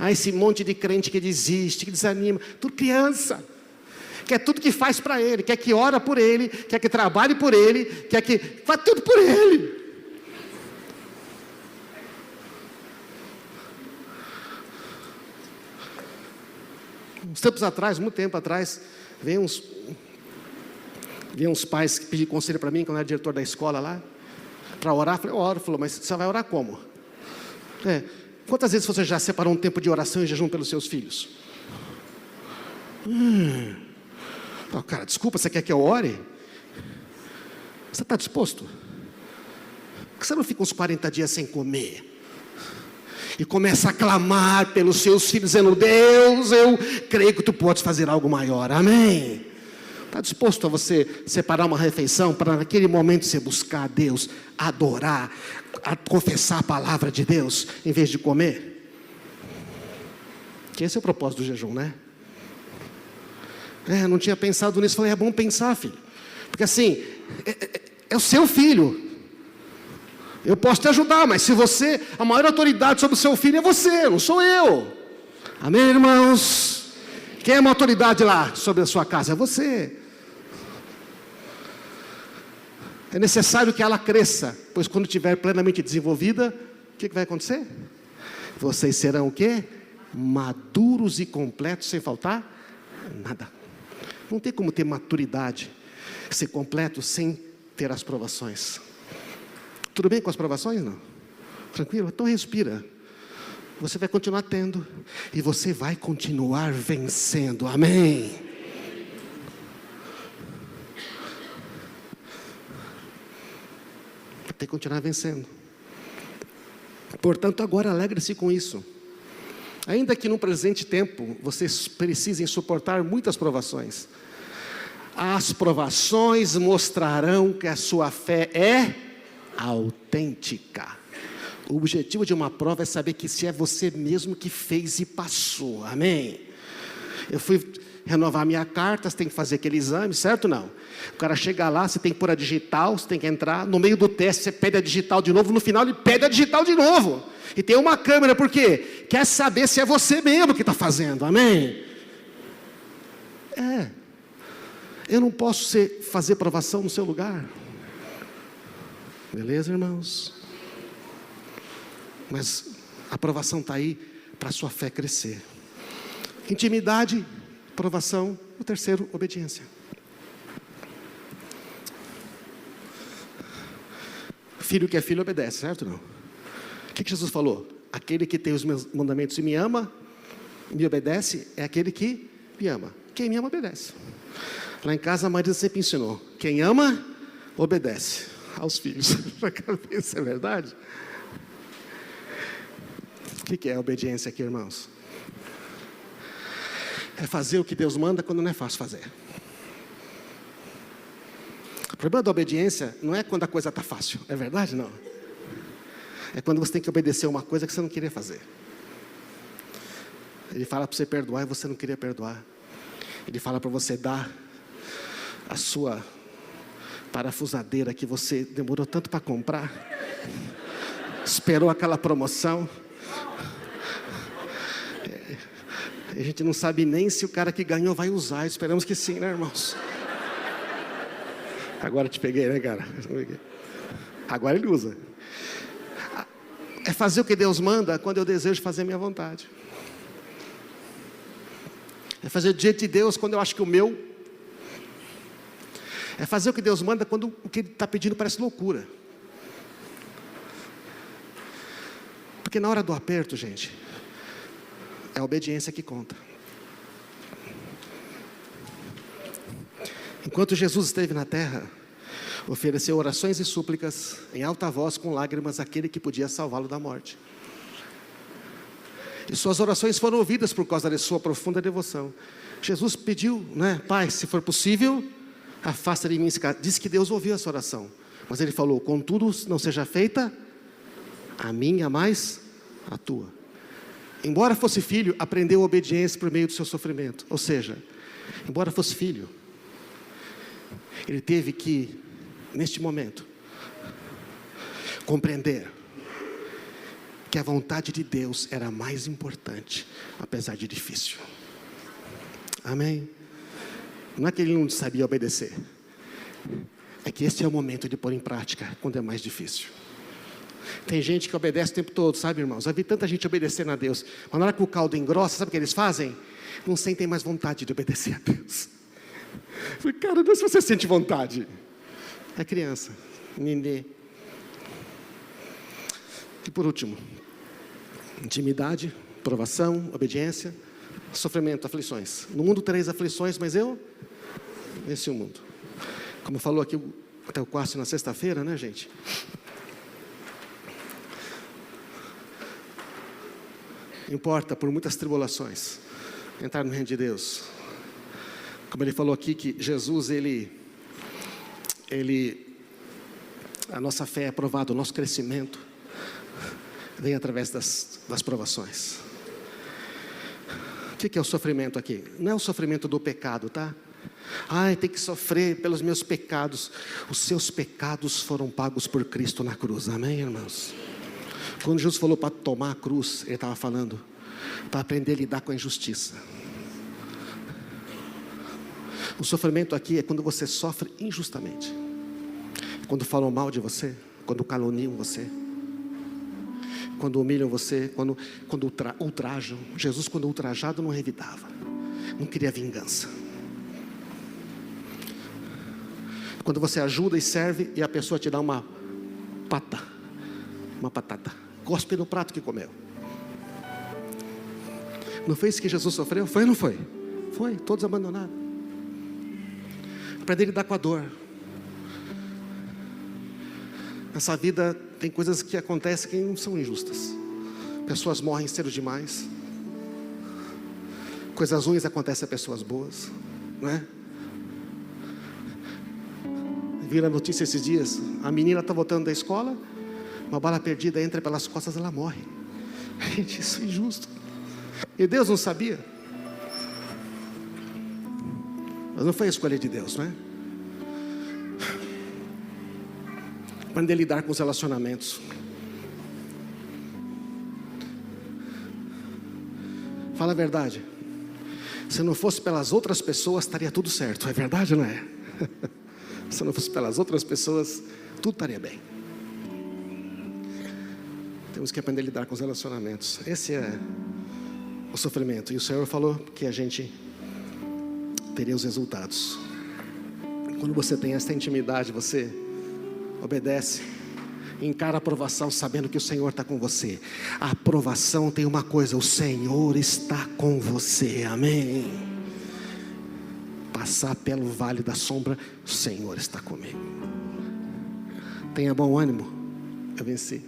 A: Esse monte de crente que desiste, que desanima, tudo criança, quer tudo que faz para Ele, quer que ora por Ele, quer que trabalhe por Ele, quer que faz tudo por Ele. Uns tempos atrás, muito tempo atrás, veio uns pais que pediram conselho para mim, quando eu era diretor da escola lá, para orar. Eu falei, eu oro. Falou, mas você vai orar como? Quantas vezes você já separou um tempo de oração e jejum pelos seus filhos? Oh, cara, desculpa, você quer que eu ore? Você está disposto? Por que você não fica uns 40 dias sem comer? E começa a clamar pelos seus filhos, dizendo, Deus, eu creio que tu podes fazer algo maior, amém? Está disposto a você separar uma refeição para naquele momento você buscar a Deus, adorar, a confessar a palavra de Deus, em vez de comer? Que esse é o propósito do jejum, né? Não tinha pensado nisso. Falei, é bom pensar, filho, porque assim, é o seu filho. Eu posso te ajudar, mas se você, a maior autoridade sobre o seu filho é você, não sou eu. Amém, irmãos? Quem é uma autoridade lá sobre a sua casa? É você. É necessário que ela cresça, pois quando estiver plenamente desenvolvida, o que vai acontecer? Vocês serão o quê? Maduros e completos, sem faltar nada. Não tem como ter maturidade, ser completo sem ter as provações. Tudo bem com as provações? Não? Tranquilo? Então respira. Você vai continuar tendo. E você vai continuar vencendo. Amém? Tem que continuar vencendo. Portanto, agora alegre-se com isso. Ainda que no presente tempo, vocês precisem suportar muitas provações. As provações mostrarão que a sua fé é autêntica. O objetivo de uma prova é saber que se é você mesmo que fez e passou, amém? Eu fui renovar minha carta, você tem que fazer aquele exame, certo ou não? O cara chega lá, você tem que pôr a digital, você tem que entrar, no meio do teste você pede a digital de novo, no final ele pede a digital de novo, e tem uma câmera, por quê? Quer saber se é você mesmo que está fazendo, amém? Eu não posso fazer provação no seu lugar. Beleza, irmãos? Mas a aprovação está aí para a sua fé crescer. Intimidade, aprovação. O terceiro, obediência. Filho que é filho obedece, certo ou não? O que Jesus falou? Aquele que tem os meus mandamentos e me ama, me obedece, é aquele que me ama. Quem me ama, obedece. Lá em casa a Marisa sempre ensinou, quem ama, obedece aos filhos. Isso é verdade? O que é a obediência aqui, irmãos? É fazer o que Deus manda quando não é fácil fazer. O problema da obediência não é quando a coisa está fácil, é verdade? Não. É quando você tem que obedecer uma coisa que você não queria fazer. Ele fala para você perdoar e você não queria perdoar. Ele fala para você dar a sua parafusadeira que você demorou tanto para comprar, esperou aquela promoção. A gente não sabe nem se o cara que ganhou vai usar. Esperamos que sim, né, irmãos? Agora te peguei, né, cara? Agora ele usa. É fazer o que Deus manda quando eu desejo fazer a minha vontade. É fazer diante de Deus quando eu acho que o meu. É fazer o que Deus manda quando o que Ele está pedindo parece loucura. Porque na hora do aperto, gente, é a obediência que conta. Enquanto Jesus esteve na terra, ofereceu orações e súplicas em alta voz, com lágrimas, àquele que podia salvá-lo da morte. E suas orações foram ouvidas por causa de sua profunda devoção. Jesus pediu, né, Pai, se for possível, afasta de mim esse cara. Disse que Deus ouviu essa oração. Mas ele falou, contudo, não seja feita a minha, mais a tua. Embora fosse filho, aprendeu a obediência por meio do seu sofrimento. Ou seja, embora fosse filho, ele teve que, neste momento, compreender que a vontade de Deus era mais importante, apesar de difícil. Amém? Não é que ele não sabia obedecer. É que esse é o momento de pôr em prática, quando é mais difícil. Tem gente que obedece o tempo todo, sabe, irmãos? Já vi tanta gente obedecendo a Deus. Mas na hora que o caldo engrossa, sabe o que eles fazem? Não sentem mais vontade de obedecer a Deus. Eu falei, cara, não é se você sente vontade. É criança, nenê. E por último, intimidade, provação, obediência, sofrimento, aflições. No mundo tereis aflições, mas eu venci o mundo. Como falou aqui até o quarto na sexta-feira, né, gente? Importa por muitas tribulações entrar no reino de Deus. Como ele falou aqui que Jesus, a nossa fé é provada, o nosso crescimento vem através das provações. O que é o sofrimento aqui? Não é o sofrimento do pecado, tá? Ai, tem que sofrer pelos meus pecados. Os seus pecados foram pagos por Cristo na cruz, amém, irmãos? Quando Jesus falou para tomar a cruz, ele estava falando para aprender a lidar com a injustiça. O sofrimento aqui é quando você sofre injustamente. Quando falam mal de você, quando caluniam você, quando humilham você, quando ultrajam. Jesus, quando ultrajado, não revidava, não queria vingança. Quando você ajuda e serve e a pessoa te dá uma patata, cospe no prato que comeu. Não foi isso que Jesus sofreu? Foi ou não foi? Foi, todos abandonados. Aprender a lidar com a dor. Nessa vida tem coisas que acontecem que não são injustas. Pessoas morrem cedo demais. Coisas ruins acontecem a pessoas boas, não é? Vi a notícia esses dias, a menina está voltando da escola, uma bala perdida entra pelas costas, ela morre. Gente, isso é injusto. E Deus não sabia. Mas não foi a escolha de Deus, não é? Aprender a lidar com os relacionamentos. Fala a verdade. Se não fosse pelas outras pessoas, estaria tudo certo. É verdade ou não é? Se não fosse pelas outras pessoas, tudo estaria bem. Temos que aprender a lidar com os relacionamentos. Esse é o sofrimento. E o Senhor falou que a gente teria os resultados. Quando você tem essa intimidade, você obedece, encara a aprovação sabendo que o Senhor está com você. A aprovação tem uma coisa: o Senhor está com você, amém. Passar pelo vale da sombra, o Senhor está comigo. Tenha bom ânimo, eu venci.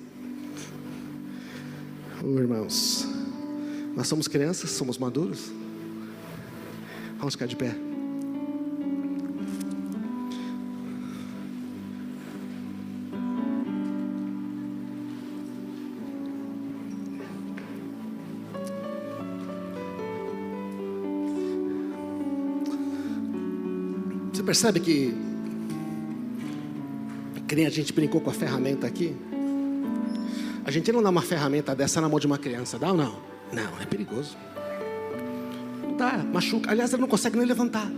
A: Irmãos, nós somos crianças, somos maduros. Vamos ficar de pé. Você percebe que nem a gente brincou com a ferramenta aqui? A gente não dá uma ferramenta dessa na mão de uma criança, dá ou não? Não, é perigoso. Não dá, machuca. Aliás, ela não consegue nem levantar.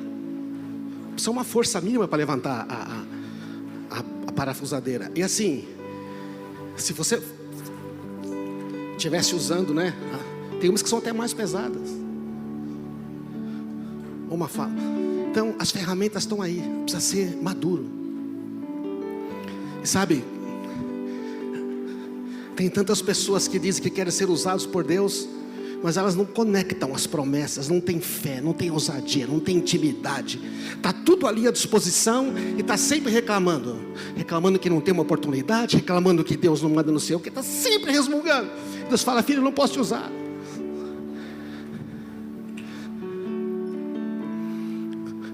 A: Precisa uma força mínima para levantar a parafusadeira. E assim, se você estivesse usando, né? Tem umas que são até mais pesadas. Então, as ferramentas estão aí. Precisa ser maduro. E sabe, tem tantas pessoas que dizem que querem ser usados por Deus, mas elas não conectam as promessas, não tem fé, não tem ousadia, não tem intimidade. Está tudo ali à disposição e está sempre reclamando que não tem uma oportunidade, reclamando que Deus não manda no céu, que está sempre resmungando. Deus fala: filho, eu não posso te usar.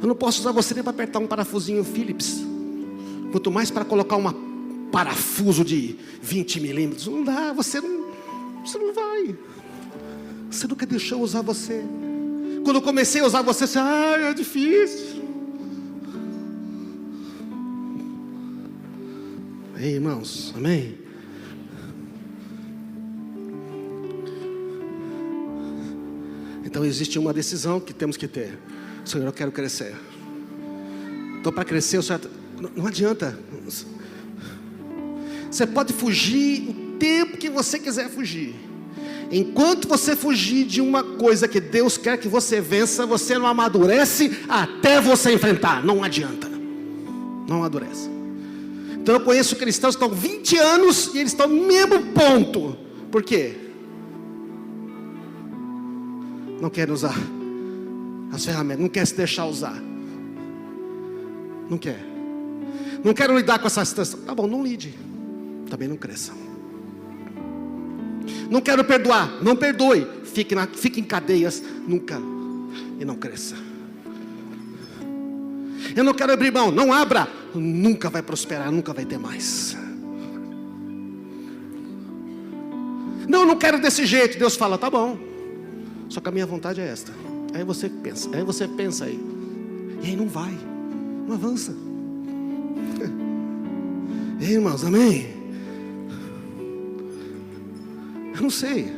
A: Eu não posso usar você nem para apertar um parafusinho Phillips, quanto mais para colocar um parafuso de 20 milímetros. Não dá, você não vai. Você nunca deixou eu usar você. Quando eu comecei a usar você, você é difícil. Ei, irmãos, amém? Então existe uma decisão que temos que ter. Senhor, eu quero crescer. Estou para crescer, o senhor... Não adianta. Você pode fugir o tempo que você quiser fugir. Enquanto você fugir de uma coisa que Deus quer que você vença, você não amadurece até você enfrentar. Não adianta. Não amadurece. Então eu conheço cristãos que estão 20 anos e eles estão no mesmo ponto. Por quê? Não querem usar as ferramentas, não quer se deixar usar. Não quer. Não quero lidar com essa situação. Tá bom, não lide. Também não cresça. Não quero perdoar, não perdoe. Fique em cadeias, nunca. E não cresça. Eu não quero abrir mão, não abra. Nunca vai prosperar, nunca vai ter mais. Não, eu não quero desse jeito. Deus fala, tá bom. Só que a minha vontade é esta. Aí você pensa aí. E aí não vai. Não avança. Ei, irmãos, amém? Eu não sei.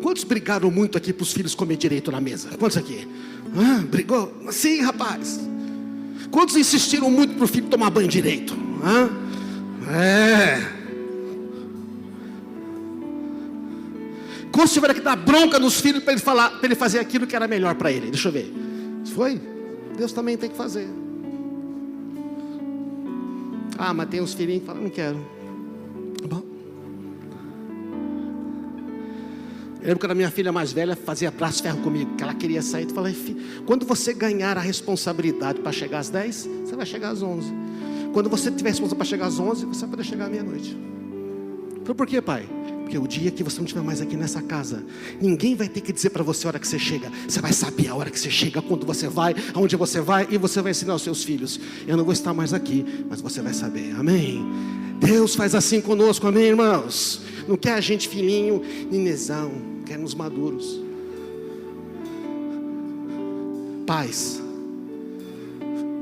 A: Quantos brigaram muito aqui para os filhos comer direito na mesa? Quantos aqui? Brigou? Sim, rapaz. Quantos insistiram muito para o filho tomar banho direito? Quantos tiveram que dar bronca nos filhos para ele fazer aquilo que era melhor para ele? Deixa eu ver. Foi? Deus também tem que fazer. Mas tem uns filhinhos que falam, não quero. Bom. Eu lembro quando a minha filha mais velha fazia braço ferro comigo, que ela queria sair. Eu falei, quando você ganhar a responsabilidade para chegar às 10, você vai chegar às 11. Quando você tiver responsabilidade para chegar às 11, você vai poder chegar à meia-noite. Falei, por quê, pai? Porque o dia que você não estiver mais aqui nessa casa, ninguém vai ter que dizer para você a hora que você chega. Você vai saber a hora que você chega, quando você vai, aonde você vai, e você vai ensinar aos seus filhos. Eu não vou estar mais aqui, mas você vai saber, amém? Deus faz assim conosco, amém, irmãos? Não quer a gente filhinho, nenezão, quer nos maduros. Pais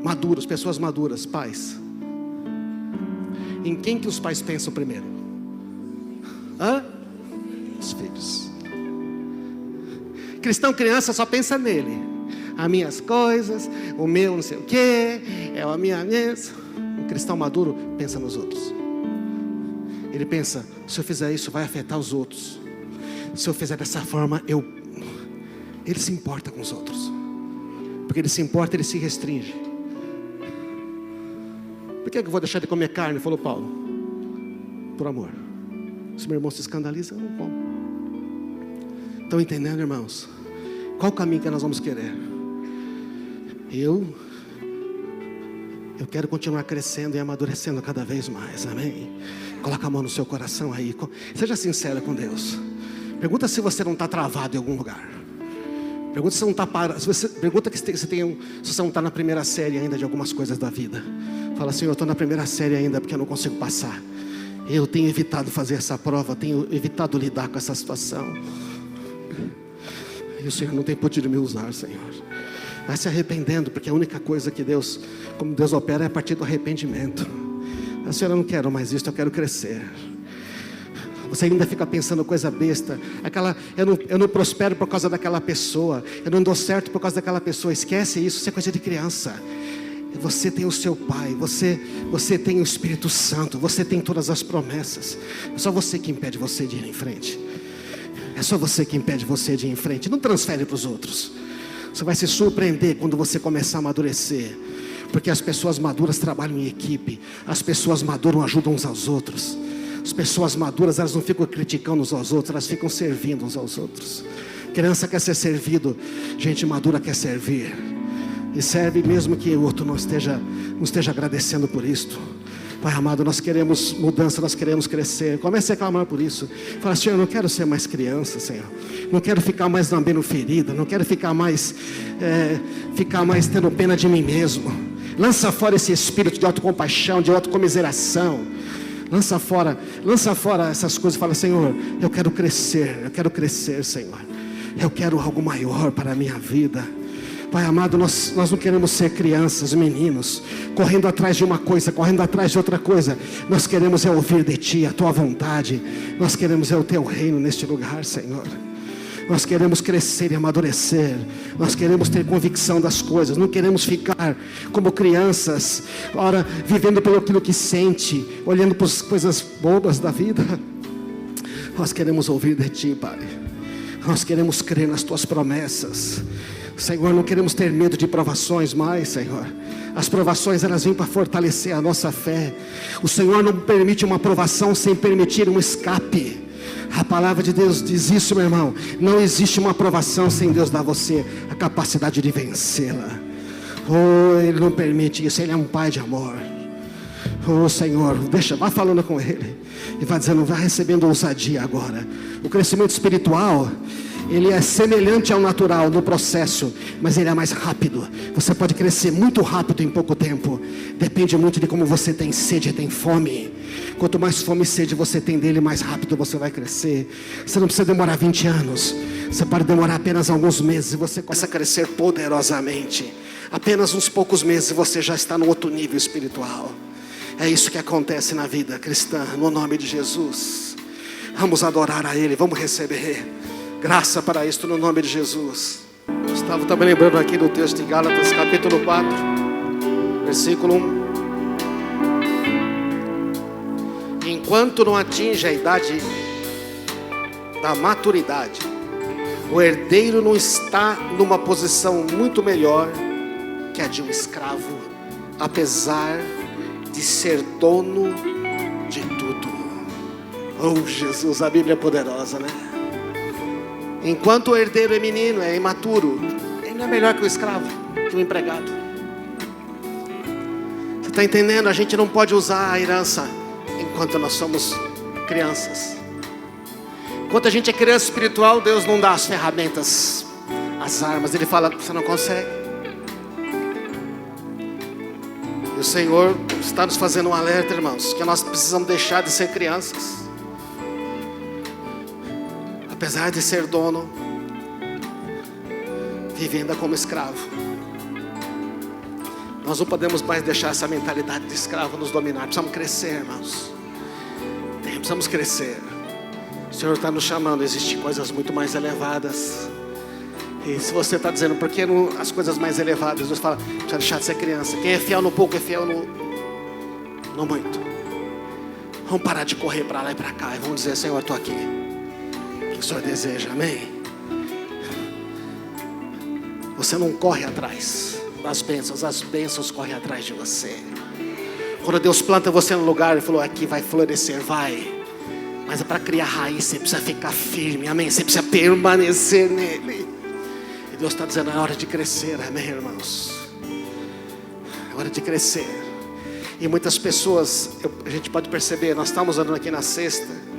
A: maduros, pessoas maduras, pais. Em quem que os pais pensam primeiro? Os filhos. Cristão criança só pensa nele. As minhas coisas, o meu não sei o que, é a minha mesa. Um cristão maduro pensa nos outros. Ele pensa, se eu fizer isso vai afetar os outros. Se eu fizer dessa forma, ele se importa com os outros. Porque ele se importa, ele se restringe. Por que eu vou deixar de comer carne? Falou Paulo. Por amor. Se meu irmão se escandaliza, eu não como. Estão entendendo, irmãos? Qual o caminho que nós vamos querer? Eu quero continuar crescendo e amadurecendo cada vez mais, amém? Coloca a mão no seu coração aí. Seja sincero com Deus. Pergunta se você não está travado em algum lugar. Pergunta se você não está parado. Pergunta se você não está na primeira série ainda de algumas coisas da vida. Fala assim, eu estou na primeira série ainda porque eu não consigo passar. Eu tenho evitado fazer essa prova, tenho evitado lidar com essa situação. E o Senhor não tem podido me usar, Senhor. Vai se arrependendo, porque a única coisa que como Deus opera é a partir do arrependimento. Senhor, eu não quero mais isso, eu quero crescer. Você ainda fica pensando coisa besta. Eu não prospero por causa daquela pessoa. Eu não dou certo por causa daquela pessoa. Esquece isso é coisa de criança. Você tem o seu Pai, você tem o Espírito Santo, você tem todas as promessas. É só você que impede você de ir em frente. É só você que impede você de ir em frente. Não transfere para os outros. Você vai se surpreender quando você começar a amadurecer. Porque as pessoas maduras trabalham em equipe. As pessoas maduras ajudam uns aos outros. As pessoas maduras, elas não ficam criticando uns aos outros, elas ficam servindo uns aos outros. Criança quer ser servido, gente madura quer servir. E serve mesmo que o outro não esteja agradecendo por isto. Pai amado, nós queremos mudança, nós queremos crescer. Comece a clamar por isso. Fala, Senhor, eu não quero ser mais criança, Senhor. Não quero ficar mais lambendo ferida. Não quero ficar mais tendo pena de mim mesmo. Lança fora esse espírito de autocompaixão, de autocomiseração. Lança fora essas coisas. Fala, Senhor, eu quero crescer, Senhor. Eu quero algo maior para a minha vida. Pai amado, nós não queremos ser crianças, meninos, correndo atrás de uma coisa, correndo atrás de outra coisa. Nós queremos ouvir de Ti, a Tua vontade. Nós queremos o Teu reino neste lugar, Senhor. Nós queremos crescer e amadurecer. Nós queremos ter convicção das coisas. Não queremos ficar como crianças, ora, vivendo pelo aquilo que sente, olhando para as coisas bobas da vida. Nós queremos ouvir de Ti, Pai. Nós queremos crer nas Tuas promessas. Senhor, não queremos ter medo de provações mais, Senhor. As provações, elas vêm para fortalecer a nossa fé. O Senhor não permite uma provação sem permitir um escape. A palavra de Deus diz isso, meu irmão. Não existe uma provação sem Deus dar a você a capacidade de vencê-la. Oh, Ele não permite isso. Ele é um Pai de amor. Oh, Senhor, vá falando com Ele e vai dizendo, vai recebendo ousadia agora. O crescimento espiritual, ele é semelhante ao natural no processo, mas ele é mais rápido. Você pode crescer muito rápido em pouco tempo. Depende muito de como você tem sede e tem fome. Quanto mais fome e sede você tem dele, mais rápido você vai crescer. Você não precisa demorar 20 anos. Você pode demorar apenas alguns meses e você começa a crescer poderosamente. Apenas uns poucos meses e você já está no outro nível espiritual. É isso que acontece na vida cristã, no nome de Jesus. Vamos adorar a Ele, vamos receber graça para isso no nome de Jesus. Gustavo está me lembrando aqui do texto de Gálatas capítulo 4, versículo 1. Enquanto não atinge a idade da maturidade, o herdeiro não está numa posição muito melhor que a de um escravo, apesar de ser dono de tudo. Oh Jesus, a Bíblia é poderosa, né? Enquanto o herdeiro é menino, é imaturo, ele não é melhor que o escravo, que o empregado. Você está entendendo? A gente não pode usar a herança enquanto nós somos crianças. Enquanto a gente é criança espiritual, Deus não dá as ferramentas, as armas. Ele fala, você não consegue. E o Senhor está nos fazendo um alerta, irmãos, que nós precisamos deixar de ser crianças. Apesar de ser dono, vive ainda como escravo. Nós não podemos mais deixar essa mentalidade de escravo nos dominar. Precisamos crescer, irmãos. Precisamos crescer. O Senhor está nos chamando. Existem coisas muito mais elevadas. E se você está dizendo, por que não as coisas mais elevadas? Deus fala, precisa deixar de ser criança. Quem é fiel no pouco é fiel no muito. Vamos parar de correr para lá e para cá. E vamos dizer, Senhor, eu estou aqui. O que o Senhor deseja, amém? Você não corre atrás das bênçãos, as bênçãos correm atrás de você. Quando Deus planta você no lugar, Ele falou, aqui vai florescer, vai. Mas é para criar raiz, você precisa ficar firme, amém? Você precisa permanecer nele. E Deus está dizendo, é hora de crescer, amém, irmãos? É hora de crescer. E muitas pessoas, a gente pode perceber, nós estamos orando aqui na sexta.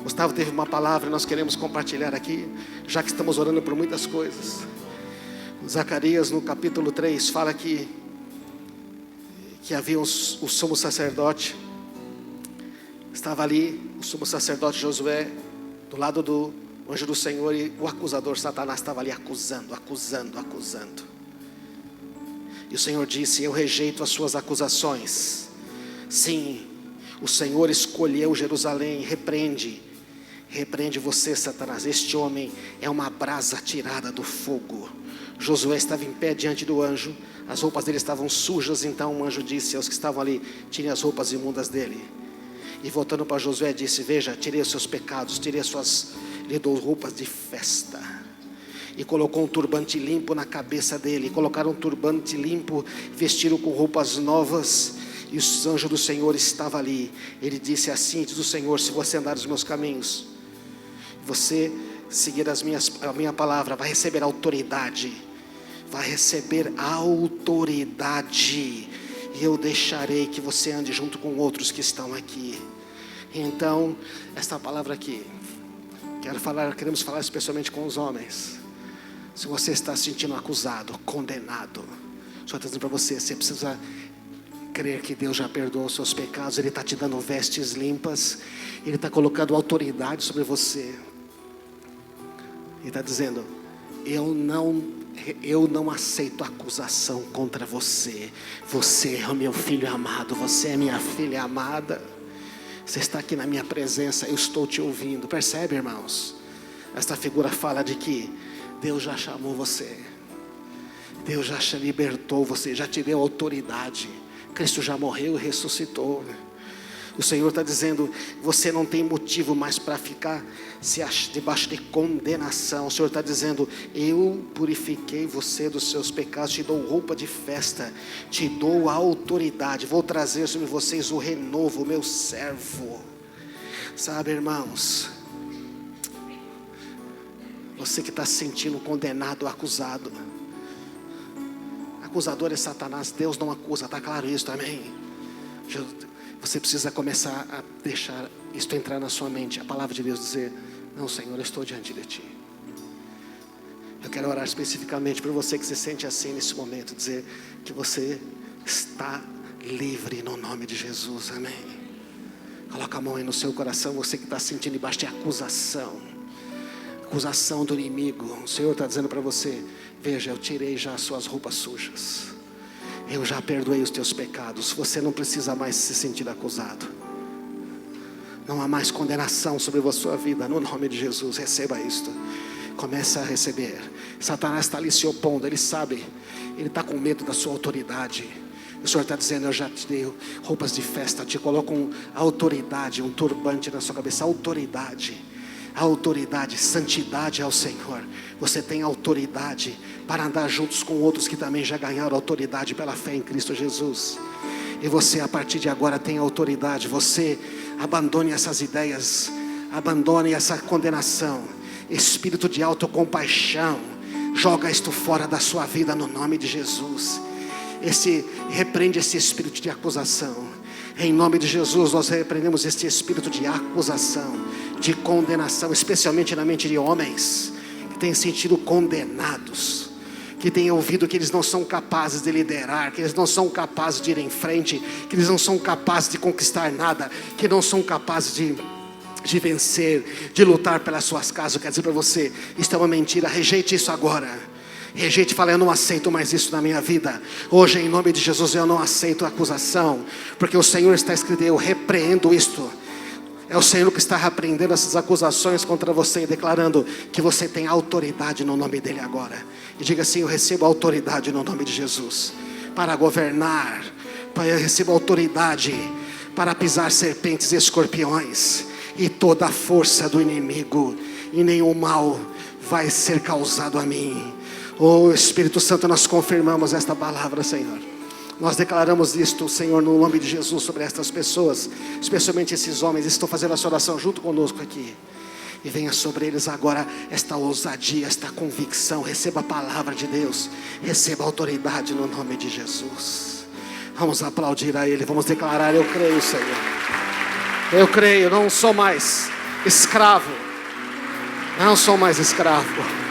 A: Gustavo teve uma palavra, nós queremos compartilhar aqui, já que estamos orando por muitas coisas. Zacarias no capítulo 3 fala que havia o sumo sacerdote. Estava ali o sumo sacerdote Josué, do lado do anjo do Senhor, e o acusador Satanás estava ali acusando. E o Senhor disse, eu rejeito as suas acusações. Sim, o Senhor escolheu Jerusalém, repreende você, Satanás. Este homem é uma brasa tirada do fogo. Josué estava em pé diante do anjo, as roupas dele estavam sujas, então o anjo disse aos que estavam ali, tirem as roupas imundas dele. E voltando para Josué disse, veja, tirei os seus pecados, lhe dou roupas de festa. E colocou um turbante limpo na cabeça dele, colocaram um turbante limpo, vestiram com roupas novas, e o anjo do Senhor estava ali. Ele disse, assim diz o Senhor, se você andar nos meus caminhos, você seguir a minha palavra, vai receber autoridade. Vai receber autoridade. E eu deixarei que você ande junto com outros que estão aqui. Então, esta palavra aqui, queremos falar especialmente com os homens. Se você está se sentindo acusado, condenado, só está dizendo para você, você precisa crer que Deus já perdoou os seus pecados. Ele está te dando vestes limpas. Ele está colocando autoridade sobre você. Ele está dizendo, eu não aceito acusação contra você. Você é o meu filho amado, você é minha filha amada. Você está aqui na minha presença, eu estou te ouvindo. Percebe, irmãos? Esta figura fala de que Deus já chamou você, Deus já te libertou você, já te deu autoridade. Cristo já morreu e ressuscitou. O Senhor está dizendo, você não tem motivo mais para ficar debaixo de condenação. O Senhor está dizendo, eu purifiquei você dos seus pecados, te dou roupa de festa, te dou a autoridade, vou trazer sobre vocês o renovo, o meu servo. Sabe, irmãos, você que está se sentindo condenado, acusado, acusador é Satanás, Deus não acusa, está claro isso também. Você precisa começar a deixar isto entrar na sua mente, a palavra de Deus dizer, não, Senhor, eu estou diante de Ti. Eu quero orar especificamente por você que se sente assim nesse momento, dizer que você está livre no nome de Jesus, amém. Coloca a mão aí no seu coração, você que está sentindo debaixo de acusação do inimigo. O Senhor está dizendo para você, veja, eu tirei já as suas roupas sujas, eu já perdoei os teus pecados, você não precisa mais se sentir acusado, não há mais condenação sobre a sua vida, no nome de Jesus. Receba isto, começa a receber. Satanás está ali se opondo, ele sabe, ele está com medo da sua autoridade. O Senhor está dizendo, eu já te dei roupas de festa, te coloco autoridade, um turbante na sua cabeça, autoridade, santidade ao Senhor. Você tem autoridade para andar juntos com outros que também já ganharam autoridade pela fé em Cristo Jesus. E você a partir de agora tem autoridade. Você abandone essas ideias, abandone essa condenação, espírito de autocompaixão, joga isto fora da sua vida no nome de Jesus. Repreende esse espírito de acusação. Em nome de Jesus nós repreendemos este espírito de acusação, de condenação, especialmente na mente de homens que têm sentido condenados, que têm ouvido que eles não são capazes de liderar, que eles não são capazes de ir em frente, que eles não são capazes de conquistar nada, que não são capazes de vencer, de lutar pelas suas casas. Eu quero dizer para você, isso é uma mentira, rejeite isso agora. Rejeite, fala, eu não aceito mais isso na minha vida. Hoje em nome de Jesus eu não aceito a acusação, porque o Senhor está escrito, eu repreendo isto. É o Senhor que está repreendendo essas acusações contra você e declarando que você tem autoridade no nome dEle agora. E diga assim, eu recebo autoridade no nome de Jesus para governar, eu recebo autoridade para pisar serpentes e escorpiões e toda a força do inimigo, e nenhum mal vai ser causado a mim. Oh Espírito Santo, nós confirmamos esta palavra, Senhor. Nós declaramos isto, Senhor, no nome de Jesus sobre estas pessoas, especialmente esses homens. Estou fazendo essa oração junto conosco aqui. E venha sobre eles agora esta ousadia, esta convicção. Receba a palavra de Deus, receba a autoridade no nome de Jesus. Vamos aplaudir a Ele, vamos declarar, eu creio, Senhor. Eu creio, não sou mais escravo. Não sou mais escravo.